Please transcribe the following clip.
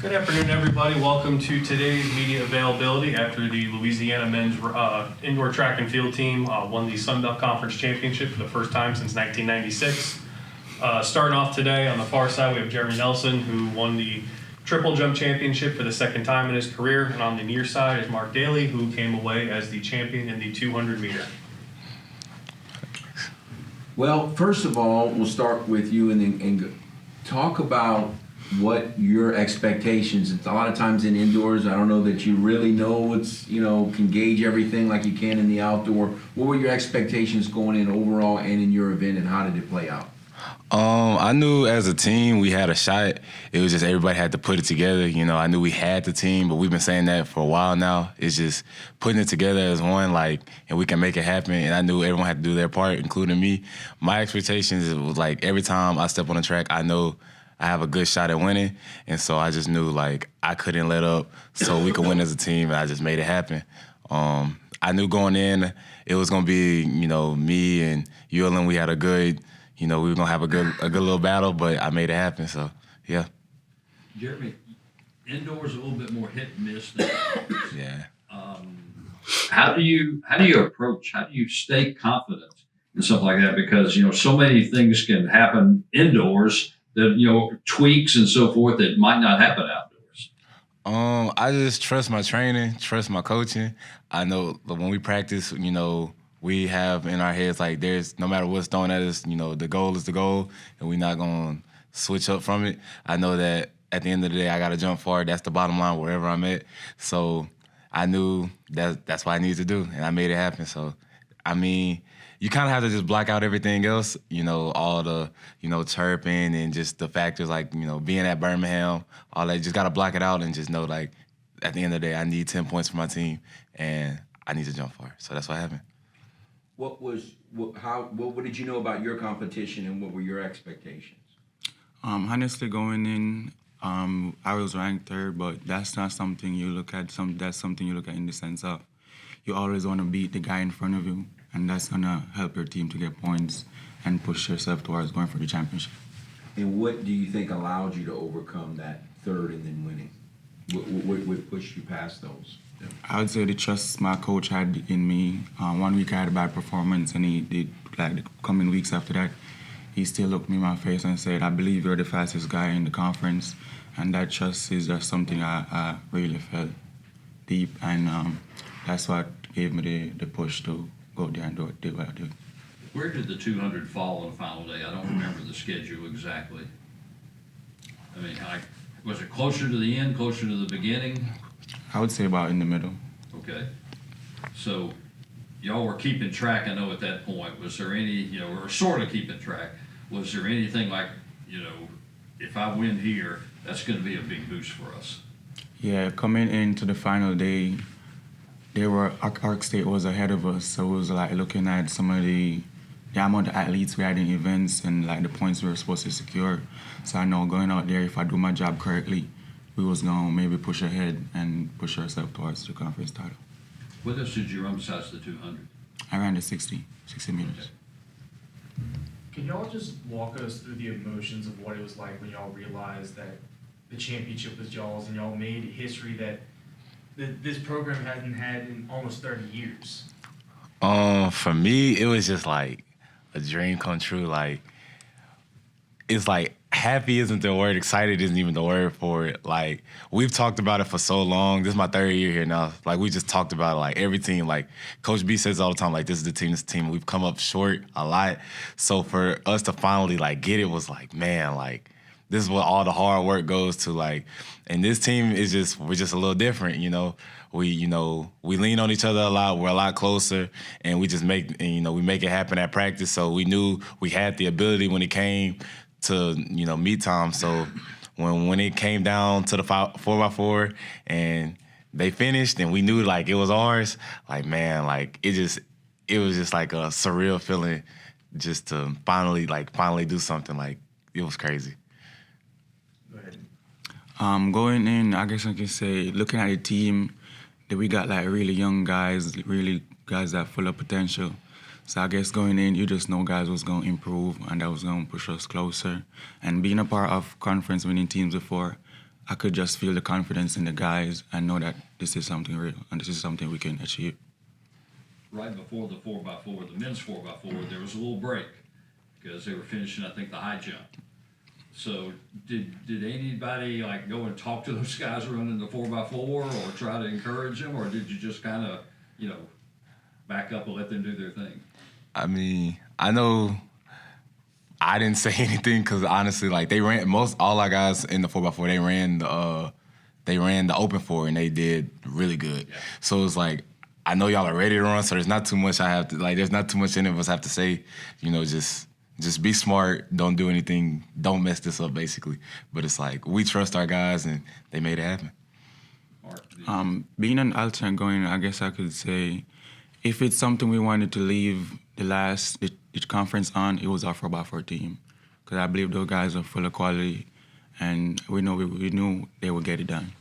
Good afternoon, everybody. Welcome to today's media availability after the Louisiana men's indoor track and field team won the Sun Belt Conference Championship for the first time since 1996. Starting off today on the far side, we have Jeremy Nelson, who won the triple jump championship for the second time in his career. And on the near side is Mark Daley, who came away as the champion in the 200 meter. Well, first of all, we'll start with you and talk about what your expectations. It's a lot of times in indoors, I don't know that you really know can gauge everything like you can in the outdoor. What were your expectations going in overall and in your event, and how did it play out? I knew as a team we had a shot. It was just everybody had to put it together. I knew we had the team, but we've been saying that for a while now. It's just putting it together as one, and we can make it happen. And I knew everyone had to do their part, including me. My expectations was every time I step on the track, I know I have a good shot at winning. And so I just knew I couldn't let up so we could win as a team, and I just made it happen. I knew going in it was gonna be, me and Yulin, we had a good, we were gonna have a good little battle, but I made it happen. So yeah. Jeremy, indoors a little bit more hit and miss than outdoors. Yeah. How do you approach? How do you stay confident and stuff like that? Because so many things can happen indoors that tweaks and so forth that might not happen outdoors. I just trust my training, trust my coaching. I know that when we practice, we have in our heads there's no matter what's thrown at us, the goal is the goal, and we're not gonna switch up from it. I know that at the end of the day, I gotta jump forward. That's the bottom line wherever I'm at. So I knew that's what I needed to do, and I made it happen. So you kind of have to just block out everything else, all the, chirping and just the factors being at Birmingham, all that. Just got to block it out and just know, at the end of the day, I need 10 points for my team, and I need to jump for it. So that's what happened. What did you know about your competition, and what were your expectations? Honestly, going in, I was ranked third, but that's not something you look at. That's something you look at in the sense of you always want to beat the guy in front of you, and that's going to help your team to get points and push yourself towards going for the championship. And what do you think allowed you to overcome that third and then winning? What pushed you past those? I would say the trust my coach had in me. 1 week I had a bad performance, and he did, the coming weeks after that, he still looked me in my face and said, I believe you're the fastest guy in the conference. And that trust is just something I really felt deep, and that's what gave me the push to go there and do what I do. Where did the 200 fall on the final day? I don't remember the schedule exactly. Was it closer to the end, closer to the beginning? I would say about in the middle. Okay. So y'all were keeping track, I know, at that point. Was there any, we were sort of keeping track. Was there anything if I win here, that's going to be a big boost for us? Yeah, coming into the final day, Arc State was ahead of us, so it was looking at some of the amount of athletes we had in events and the points we were supposed to secure. So I know going out there, if I do my job correctly, we was gonna maybe push ahead and push ourselves towards the conference title. What else did you run besides the 200? I ran the 60 meters. Okay. Can y'all just walk us through the emotions of what it was like when y'all realized that the championship was y'all's and y'all made history that this program hasn't had in almost 30 years? For me, it was just a dream come true. It's happy isn't the word, excited isn't even the word for it. We've talked about it for so long. This is my third year here now. We just talked about it, every team. Coach B says all the time, this is the team, this is the team. We've come up short a lot. So for us to finally get it was man, this is what all the hard work goes to. And this team is we're just a little different, We lean on each other a lot. We're a lot closer, and we just we make it happen at practice. So we knew we had the ability when it came to meet time. So when it came down to the 4x4 and they finished, and we knew it was ours. It was just a surreal feeling, just to finally do something. It was crazy. Go ahead. Going in, I guess I can say, looking at the team, that we got really young guys, really guys that full of potential. So I guess going in, you just know guys was going to improve, and that was going to push us closer. And being a part of conference winning teams before, I could just feel the confidence in the guys and know that this is something real and this is something we can achieve. Right before the 4x4, the men's 4x4, there was a little break because they were finishing, I think, the high jump. So did anybody like go and talk to those guys running the 4x4 or try to encourage them, or did you just kind of, back up and let them do their thing? I mean, I know I didn't say anything because honestly, like they ran all our guys in the 4x4. They ran the open 4 and they did really good. Yeah. So it's like I know y'all are ready to run, so there's not too much I have to like. There's not too much any of us have to say. Just be smart. Don't do anything. Don't mess this up, basically. But it's like we trust our guys and they made it happen. Mark, Being an alternate going, I guess I could say, if it's something we wanted to leave the conference on, it was our 4x4 team. Because I believe those guys are full of quality, and we knew they would get it done.